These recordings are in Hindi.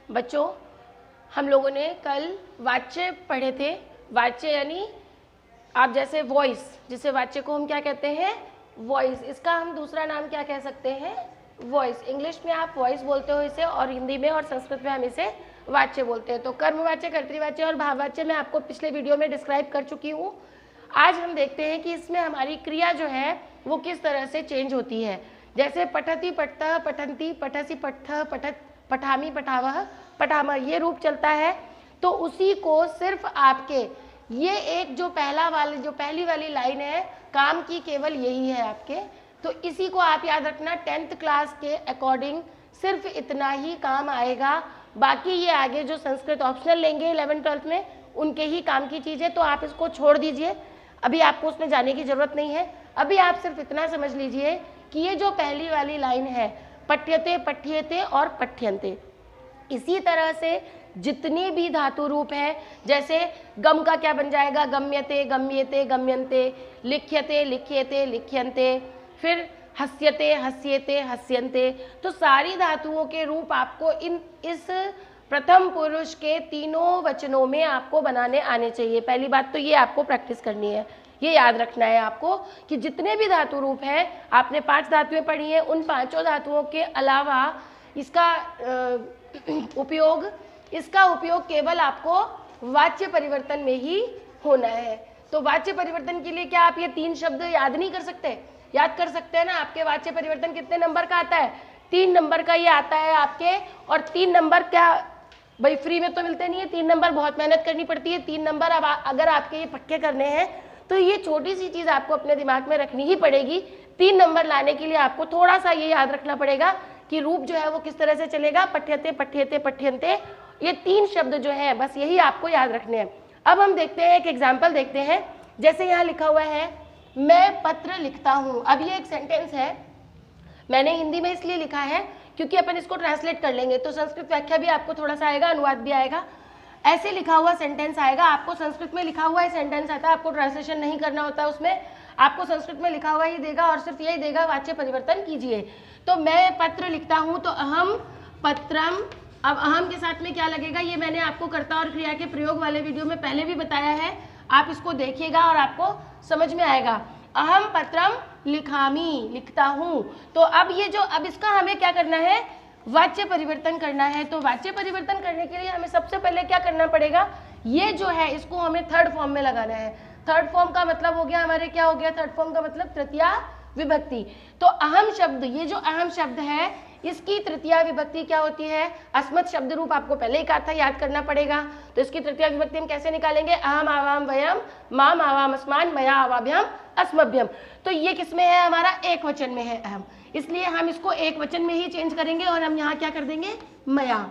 बच्चों, हम लोगों ने कल वाच्य पढ़े थे। वाच्य यानी आप जैसे वॉइस, जिसे वाच्य को हम क्या कहते हैं, वॉइस। इसका हम दूसरा नाम क्या कह सकते हैं, वॉइस। इंग्लिश में आप वॉइस बोलते हो इसे, और हिंदी में और संस्कृत में हम इसे वाच्य बोलते हैं। तो कर्मवाच्य, कर्तृवाच्य और भाववाच्य मैं आपको पिछले वीडियो में डिस्क्राइब कर चुकी हूँ। आज हम देखते हैं कि इसमें हमारी क्रिया जो है वो किस तरह से चेंज होती है। जैसे पठति, पठतः, पठन्ति, पठसि, पठः, पठत, पठामि, पठावः, पठामः, ये रूप चलता है। तो उसी को सिर्फ आपके ये एक जो पहली वाली लाइन है, काम की केवल यही है आपके। तो इसी को आप याद रखना, 10th क्लास के अकॉर्डिंग सिर्फ इतना ही काम आएगा। बाकी ये आगे जो संस्कृत ऑप्शनल लेंगे 11th-12th में, उनके ही काम की चीज़ है। तो आप इसको छोड़ दीजिए, अभी आपको उसमें जाने की ज़रूरत नहीं है। अभी आप सिर्फ इतना समझ लीजिए कि ये जो पहली वाली लाइन है, पठ्यते, पठ्येते और पठ्यन्ते, इसी तरह से जितनी भी धातु रूप है, जैसे गम का क्या बन जाएगा, गम्यते, गम्येते, गम्यन्ते, लिख्यते, लिख्येते, लिख्यन्ते, फिर हस्यते, हस्येते, हस्यन्ते। तो सारी धातुओं के रूप आपको इस प्रथम पुरुष के तीनों वचनों में आपको बनाने आने चाहिए। पहली बात तो ये आपको प्रैक्टिस करनी है, ये याद रखना है आपको कि जितने भी धातु रूप हैं, आपने 5 धातुएं पढ़ी हैं, उन 5 धातुओं के अलावा इसका उपयोग केवल आपको वाच्य परिवर्तन में ही होना है। तो वाच्य परिवर्तन के लिए क्या आप ये 3 शब्द याद नहीं कर सकते? याद कर सकते हैं ना। आपके वाच्य परिवर्तन कितने नंबर का आता है? 3 नंबर का ये आता है आपके। और 3 नंबर क्या भाई फ्री में तो मिलते नहीं है, 3 नंबर बहुत मेहनत करनी पड़ती है। 3 नंबर अब अगर आपके ये पक्के करने हैं तो ये छोटी सी चीज़ आपको अपने दिमाग में रखनी ही पड़ेगी। 3 नंबर लाने के लिए आपको थोड़ा सा ये याद रखना पड़ेगा कि रूप जो है वो किस तरह से चलेगा, पठ्यते, पठ्येते, पठ्यन्ते। ये 3 शब्द जो है बस यही आपको याद रखने हैं। अब हम देखते हैं, एक एग्जाम्पल देखते हैं। जैसे यहाँ लिखा हुआ है, मैं पत्र लिखता हूँ। अब ये एक सेंटेंस है, मैंने हिंदी में इसलिए लिखा है क्योंकि अपन इसको ट्रांसलेट कर लेंगे तो संस्कृत व्याख्या भी आपको थोड़ा सा आएगा, अनुवाद भी आएगा। ऐसे लिखा हुआ सेंटेंस आएगा, आपको संस्कृत में लिखा हुआ ही सेंटेंस आता है, आपको ट्रांसलेशन नहीं करना होता उसमें। आपको संस्कृत में लिखा हुआ ही देगा और सिर्फ यही देगा, वाच्य परिवर्तन कीजिए। तो मैं पत्र लिखता हूँ, तो अहम पत्रम। अब अहम के साथ में क्या लगेगा, ये मैंने आपको कर्ता और क्रिया के प्रयोग वाले वीडियो में पहले भी बताया है, आप इसको देखिएगा और आपको समझ में आएगा। अहम पत्रम लिखामी, लिखता हूँ। तो अब ये जो, अब इसका हमें क्या करना है, वाच्य परिवर्तन करना है। तो वाच्य परिवर्तन करने के लिए हमें सबसे पहले क्या करना पड़ेगा, ये जो है इसको हमें थर्ड फॉर्म में लगाना है। थर्ड फॉर्म का मतलब हो गया हमारे, क्या हो गया थर्ड फॉर्म का मतलब, तृतीया विभक्ति। तो अहम शब्द, ये जो अहम शब्द है, इसकी तृतीया विभक्ति क्या होती है, अस्मत् शब्द रूप आपको पहले ही कहा था, याद करना पड़ेगा। तो इसकी तृतीया विभक्ति हम कैसे निकालेंगे, अहम आवाम वयम, माम आवाम अस्मान, मया आवाभ्यम अस्मभ्यम। तो ये किसमें है, हमारा एक वचन में है अहम, इसलिए हम इसको एक वचन में ही चेंज करेंगे और हम यहाँ क्या कर देंगे, मया।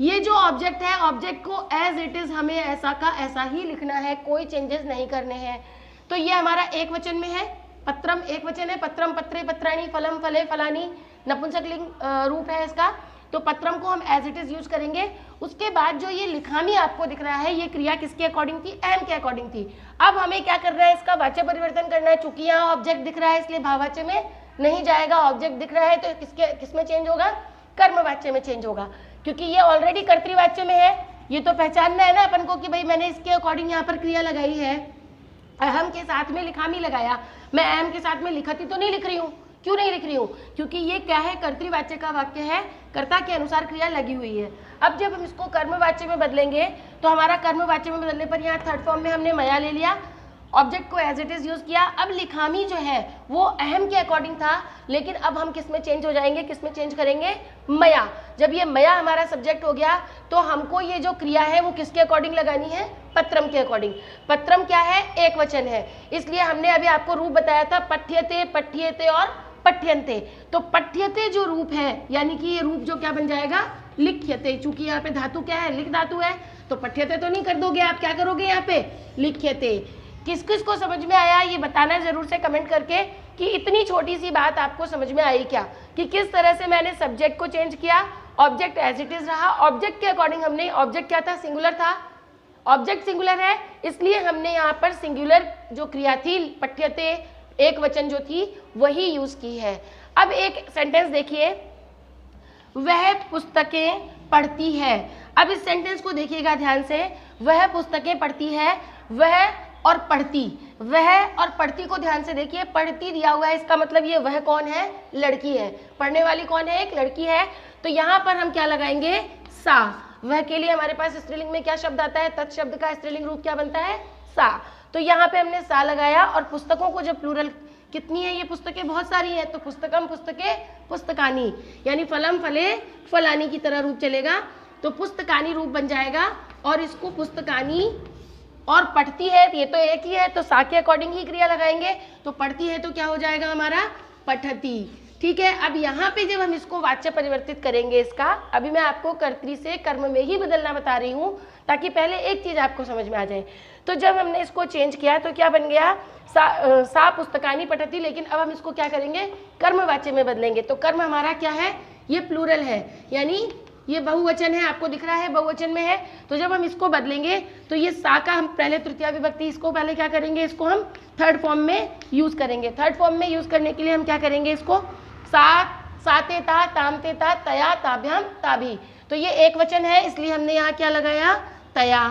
ये जो ऑब्जेक्ट है, ऑब्जेक्ट को एज इट इज हमें ऐसा का ऐसा ही लिखना है, कोई चेंजेस नहीं करने हैं। तो ये हमारा एक वचन में है, पत्रम एक वचन है, पत्रम, पत्रे, पत्राणी, फलम, फले, फलानी, नपुंसकलिंग रूप है इसका। तो पत्रम को हम एज इट इज यूज करेंगे। उसके बाद जो ये लिखामी आपको दिख रहा है, ये क्रिया किसके अकॉर्डिंग थी, अहम के अकॉर्डिंग थी। अब हमें क्या करना है, इसका वाच्य परिवर्तन करना है। चूंकि यहाँ ऑब्जेक्ट दिख रहा है इसलिए भाववाच्य में नहीं जाएगा, ऑब्जेक्ट दिख रहा है तो किसमें चेंज होगा, कर्मवाच्य में चेंज होगा, क्योंकि ये ऑलरेडी कर्तृवाच्य में है। ये तो पहचानना है ना अपन को कि भाई मैंने इसके अकॉर्डिंग यहाँ पर क्रिया लगाई है, अहम के साथ में लिखामी लगाया। मैं अहम के साथ में लिखती तो नहीं लिख रही हूँ, क्यों नहीं लिख रही हूँ, क्योंकि ये क्या है, कर्तृवाच्य का वाक्य है, कर्ता के अनुसार क्रिया लगी हुई है। अब जब हम इसको कर्मवाच्य में बदलेंगे तो हमारा कर्मवाच्य में बदलने पर यहाँ थर्ड फॉर्म में हमने मया ले लिया, ऑब्जेक्ट को एज इट इज यूज किया। अब लिखामी जो है वो अहम के अकॉर्डिंग था, लेकिन अब हम किस में चेंज हो जाएंगे, किस में चेंज करेंगे, मया। जब ये मया हमारा सब्जेक्ट हो गया तो हमको ये जो क्रिया है वो किसके अकॉर्डिंग लगानी है, पत्रम के अकॉर्डिंग। पत्रम क्या है, एक वचन है, इसलिए हमने अभी आपको रूप बताया था, पठ्यते, पठ्येते और पठ्यन्ते। तो पठ्यते जो रूप है, यानी कि ये रूप जो क्या बन जाएगा, लिख्यते। चूंकि यहाँ पे धातु क्या है, लिख धातु है, तो पठ्यते तो नहीं कर दोगे आप, क्या करोगे यहाँ पे, लिख्यते। किस किस को समझ में आया ये बताना जरूर से कमेंट करके कि इतनी छोटी सी बात आपको समझ में आई क्या, कि किस तरह से मैंने सब्जेक्ट को चेंज किया, ऑब्जेक्ट एज इट इज रहा, ऑब्जेक्ट के अकॉर्डिंग हमने, ऑब्जेक्ट क्या था, सिंगुलर था, ऑब्जेक्ट सिंगुलर है, इसलिए हमने यहाँ पर सिंगुलर जो क्रिया थी, पठ्यते एक वचन जो थी वही यूज की है। अब एक सेंटेंस देखिए, वह पुस्तकें पढ़ती है। अब इस सेंटेंस को देखिएगा ध्यान से, वह पुस्तकें पढ़ती है, वह और पढ़ती, वह और पढ़ती को ध्यान से देखिए, पढ़ती दिया हुआ है, इसका मतलब ये वह कौन है, लड़की है, पढ़ने वाली कौन है, एक लड़की है। तो यहाँ पर हम क्या लगाएंगे, सा। वह के लिए हमारे पास स्त्रीलिंग में क्या शब्द आता है, तत्शब्द का स्त्रीलिंग रूप क्या बनता है, सा। तो यहाँ पे हमने सा लगाया, और पुस्तकों को जब प्लूरल, कितनी है ये पुस्तकें, बहुत सारी है, तो पुस्तकम पुस्तकें पुस्तकानी, यानी फलम फले फलानी की तरह रूप चलेगा, तो पुस्तकानी रूप बन जाएगा। और इसको पुस्तकानी और पढ़ती है, ये तो एक ही है, तो सा के अकॉर्डिंग ही क्रिया लगाएंगे। तो पढ़ती है तो क्या हो जाएगा हमारा, पठती। ठीक है, अब यहाँ पे जब हम इसको वाच्य परिवर्तित करेंगे, इसका अभी मैं आपको कर्तरी से कर्म में ही बदलना बता रही हूँ, ताकि पहले एक चीज आपको समझ में आ जाए। तो जब हमने इसको चेंज किया तो क्या बन गया, सा पुस्तकानी पठती, लेकिन अब हम इसको क्या करेंगे, कर्मवाच्य में बदलेंगे। तो कर्म हमारा क्या है, ये प्लूरल है, यानी ये बहुवचन है, आपको दिख रहा है बहुवचन में है। तो जब हम इसको बदलेंगे तो ये सा का हम पहले तृतीया विभक्ति, इसको पहले क्या करेंगे, इसको हम थर्ड फॉर्म में यूज करेंगे। थर्ड फॉर्म में यूज करने के लिए हम क्या करेंगे, इसको साते ता तामते ता तया ताभ्याम ताभी, तो ये एक वचन है, इसलिए हमने यहाँ क्या लगाया, तया।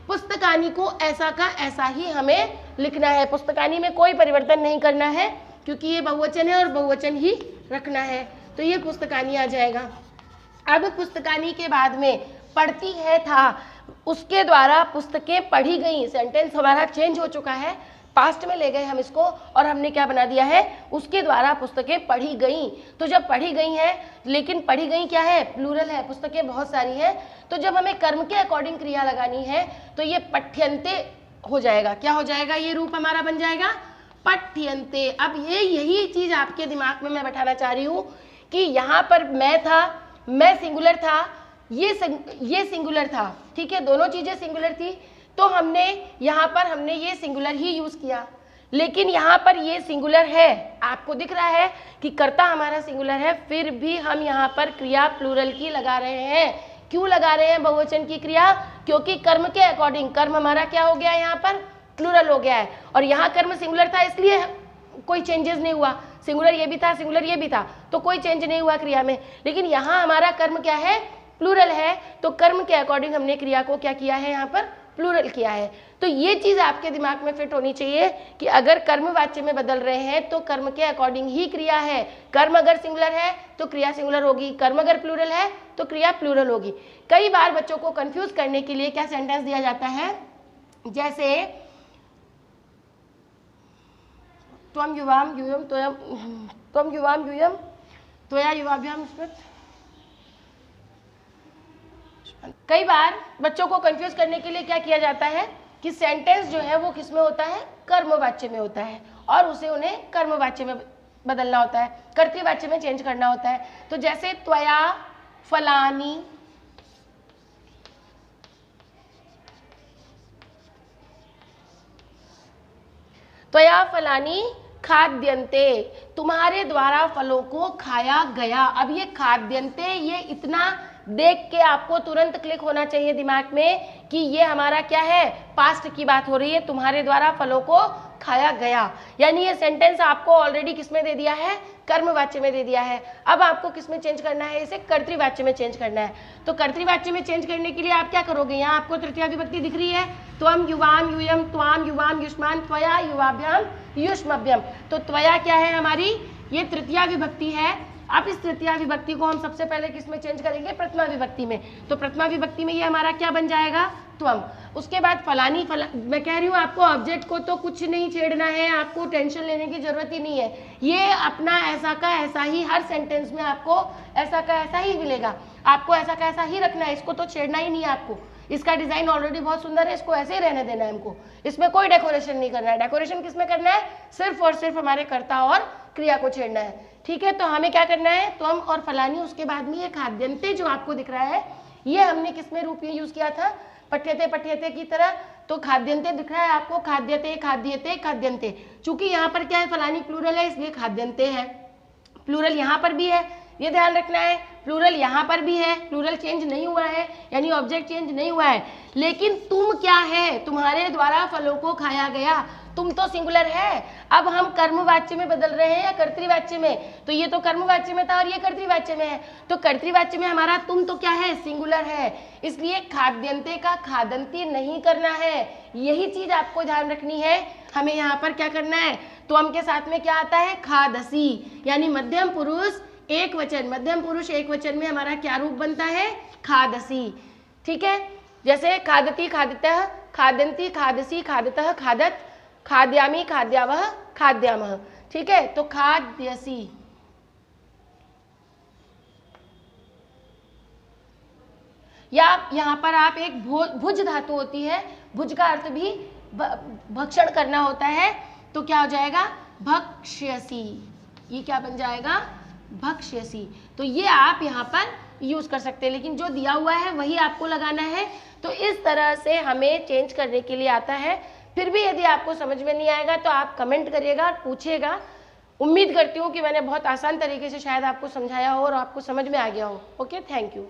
पुस्तकानी को ऐसा का ऐसा ही हमें लिखना है, पुस्तकानी में कोई परिवर्तन नहीं करना है, क्योंकि ये बहुवचन है और बहुवचन ही रखना है। तो ये पुस्तकानी आ जाएगा। अब पुस्तकानी के बाद में पढ़ती है था, उसके द्वारा पुस्तकें पढ़ी गई, सेंटेंस हमारा चेंज हो चुका है, पास्ट में ले गए हम इसको, और हमने क्या बना दिया है, उसके द्वारा पुस्तकें पढ़ी गई। तो जब पढ़ी गई हैं, लेकिन पढ़ी गई क्या है, प्लूरल है, पुस्तकें बहुत सारी हैं, तो जब हमें कर्म के अकॉर्डिंग क्रिया लगानी है तो ये पठ्यन्ते हो जाएगा। क्या हो जाएगा, ये रूप हमारा बन जाएगा पठ्यन्ते। अब ये यही चीज आपके दिमाग में मैं बैठाना चाह रही हूँ कि यहाँ पर मैं था, मैं सिंगुलर था, ये सिंगुलर था, ठीक है, दोनों चीजें सिंगुलर थी, तो हमने यहाँ पर हमने ये सिंगुलर ही यूज किया, लेकिन यहाँ पर ये सिंगुलर है, आपको दिख रहा है कि कर्ता हमारा सिंगुलर है, फिर भी हम यहाँ पर क्रिया प्लूरल की लगा रहे हैं। क्यों लगा रहे हैं बहुवचन की क्रिया, क्योंकि कर्म के अकॉर्डिंग कर्म हमारा क्या हो गया, यहाँ पर प्लूरल हो गया है, और यहाँ कर्म सिंगुलर था, इसलिए कोई चेंजेस नहीं हुआ, सिंगुलर ये भी था, सिंगुलर ये भी था, तो कोई चेंज नहीं हुआ क्रिया में। लेकिन यहाँ हमारा कर्म क्या है, प्लूरल है, तो कर्म के अकॉर्डिंग हमने क्रिया को क्या किया है, यहाँ पर प्लूरल किया है। तो ये चीज आपके दिमाग में फिट होनी चाहिए कि अगर कर्म वाच्य में बदल रहे हैं तो कर्म के अकॉर्डिंग ही क्रिया है। कर्म अगर सिंगुलर है तो क्रिया सिंगुलर होगी, कर्म अगर प्लूरल है तो क्रिया प्लूरल होगी। कई बार बच्चों को कंफ्यूज करने के लिए क्या सेंटेंस दिया जाता है, जैसे त्वम युवाम यूयम त्वयम, त्वम युवाम यूयम त्वया युवाभ्याम स्मृत। कई बार बच्चों को कंफ्यूज करने के लिए क्या किया जाता है कि सेंटेंस जो है वो किस में होता है, कर्मवाच्य में होता है, और उसे उन्हें कर्मवाच्य में बदलना होता है, कर्तृवाच्य में चेंज करना होता है। तो जैसे त्वया फलानी, त्वया फलानी खाद्यन्ते, तुम्हारे द्वारा फलों को खाया गया। अब ये खाद्यन्ते, ये इतना देख के आपको तुरंत क्लिक होना चाहिए दिमाग में कि ये हमारा क्या है, पास्ट की बात हो रही है, तुम्हारे द्वारा फलों को खाया गया, यानी ये सेंटेंस आपको ऑलरेडी किसमें दे दिया है, कर्मवाच्य में दे दिया है। अब आपको किसमें चेंज करना है, इसे कर्तृवाच्य में चेंज करना है। तो कर्तृवाच्य में चेंज करने के लिए आप क्या करोगे, यहाँ आपको तृतीया विभक्ति दिख रही है, त्वम युवाम यूयम त्वाम युवाम युष्मान त्वया युवाभ्याम युष्मभ्यम। तो त्वया क्या है हमारी, ये तृतीया विभक्ति है। अब इस तृतीया विभक्ति को हम सबसे पहले किस में चेंज करेंगे, प्रथमा विभक्ति में। तो प्रथमा विभक्ति में ये हमारा क्या बन जाएगा, त्वम। उसके बाद फलानी, मैं कह रही हूँ आपको ऑब्जेक्ट को तो कुछ नहीं छेड़ना है, आपको टेंशन लेने की जरूरत ही नहीं है, ये अपना ऐसा का ऐसा ही हर सेंटेंस में आपको ऐसा का ऐसा ही मिलेगा, आपको ऐसा का ऐसा ही रखना है, इसको तो छेड़ना ही नहीं है आपको। इसका डिजाइन ऑलरेडी बहुत सुंदर है, इसको ऐसे ही रहने देना है हमको, इसमें कोई डेकोरेशन नहीं करना है। डेकोरेशन किसमें करना है, सिर्फ और सिर्फ हमारे कर्ता और क्रिया को छेड़ना है, ठीक है। तो हमें क्या करना है, त्वम और फलानी, उसके बाद में ये खाद्यन्ते जो आपको दिख रहा है, ये हमने किसमें रूप में यूज किया था, पठ्यते पठ्यते की तरह। तो खाद्यन्ते दिख रहा है आपको, खाद्यते खाद्यते खाद्यन्ते, चूंकि यहाँ पर क्या है, फलानी प्लूरल है, इसलिए खाद्यन्ते है। प्लूरल यहाँ पर भी है, ये ध्यान रखना है, प्लूरल यहाँ पर भी है, प्लूरल चेंज नहीं हुआ है, यानी ऑब्जेक्ट चेंज नहीं हुआ है। लेकिन तुम क्या है, तुम्हारे द्वारा फलों को खाया गया, तुम तो सिंगुलर है। अब हम कर्मवाच्य में बदल रहे हैं या कर्तृवाच्य में, तो ये तो कर्मवाच्य में था और ये कर्तृवाच्य में है, तो कर्तृवाच्य में हमारा तुम तो क्या है, सिंगुलर है, इसलिए खाद्यंते का खादंती नहीं करना है। यही चीज आपको ध्यान रखनी है। हमें यहाँ पर क्या करना है, त्वम के साथ में क्या आता है, खादसी, यानी मध्यम पुरुष एक वचन, मध्यम पुरुष एक वचन में हमारा क्या रूप बनता है, खादसी। ठीक है, जैसे खादती खादितः, खादंती खादसी खादतः खादत, खाद्यामी खाद्यावह खाद्यामः। ठीक है, तो खाद्यसी, या यहाँ पर आप एक भुज धातु होती है, भुज का अर्थ भी भक्षण करना होता है, तो क्या हो जाएगा, भक्ष्यसी, ये क्या बन जाएगा, भक्ष्यसी। तो ये आप यहाँ पर यूज कर सकते हैं, लेकिन जो दिया हुआ है वही आपको लगाना है। तो इस तरह से हमें चेंज करने के लिए आता है। फिर भी यदि आपको समझ में नहीं आएगा तो आप कमेंट करिएगा और पूछिएगा। उम्मीद करती हूँ कि मैंने बहुत आसान तरीके से शायद आपको समझाया हो और आपको समझ में आ गया हो। Okay, thank you.